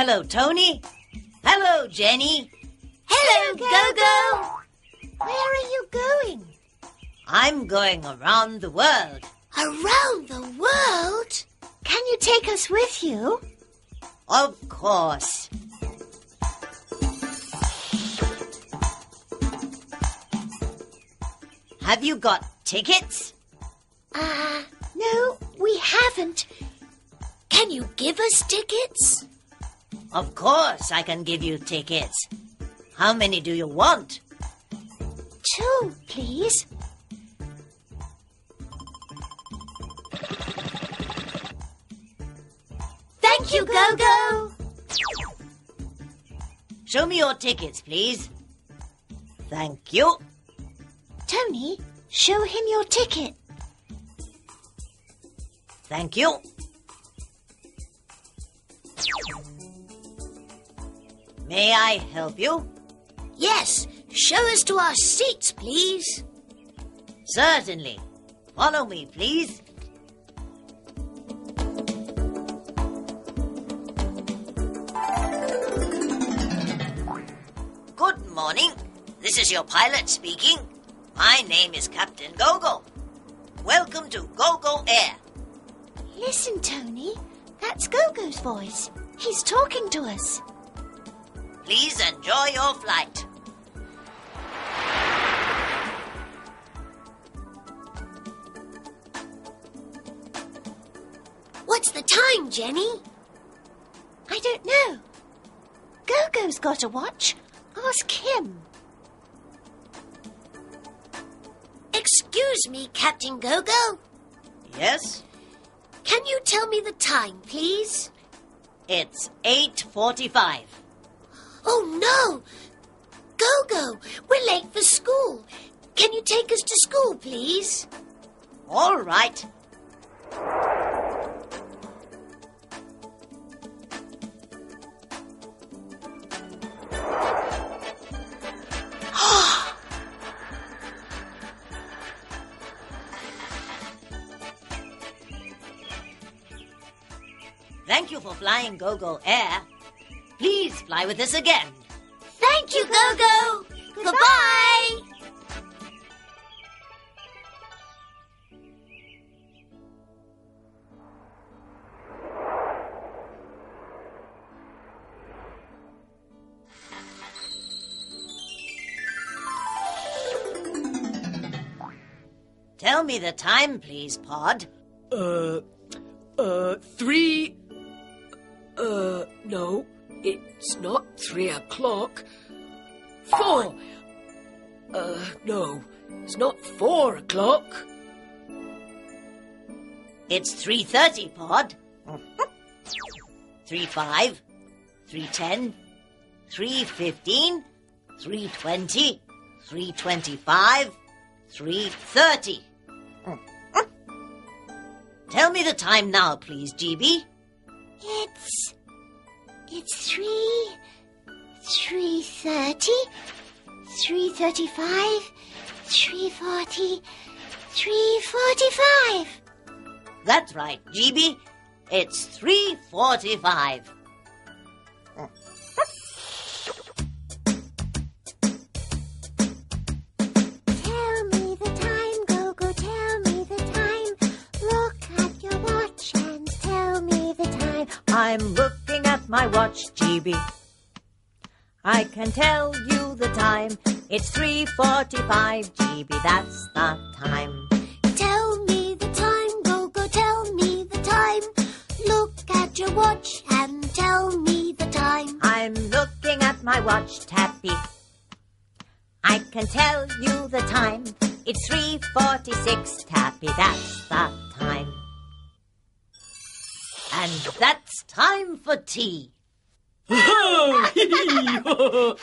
Hello, Tony. Hello, Jenny. Hello, Gogo. Where are you going? I'm going around the world. Around the world? Can you take us with you? Of course. Have you got tickets? No, we haven't. Can you give us tickets? Of course I can give you tickets. How many do you want? 2, please. Thank you, Gogo. Show me your tickets, please. Thank you. Tony, show him your ticket. Thank you. May I help you? Yes, show us to our seats, please. Certainly. Follow me, please. Good morning. This is your pilot speaking. My name is Captain Gogo. Welcome to Gogo Air. Listen, Tony. That's Gogo's voice. He's talking to us. Please enjoy your flight. What's the time, Jenny? I don't know. Gogo's got a watch. Ask him. Excuse me, Captain Gogo. Yes? Can you tell me the time, please? It's 8:45. Oh, no! Gogo, we're late for school. Can you take us to school, please? All right. Thank you for flying Gogo Air. Please fly with us again. Thank you, Gogo. Goodbye. Tell me the time, please, Pod. 3... no, it's not 3 o'clock. 4. No, it's not 4 o'clock. It's 3:30, Pod. 3:05, 3:10, 3:15, 3:20, 3:25, 3:30. Tell me the time now, please, GB. It's 3:30, 3:35, 3:40, 3:45. That's right, GB. It's 3:45. Tell me the time, Gogo, tell me the time. Look at your watch and tell me the time. I'm looking at my watch, GB. I can tell you the time. It's 3:45, GB. That's the time. Tell me the time, Gogo, tell me the time. Look at your watch and tell me the time. I'm looking at my watch, Tappy. I can tell you the time. It's 3:46, Tappy. That's the time. And that's time for tea. Oh.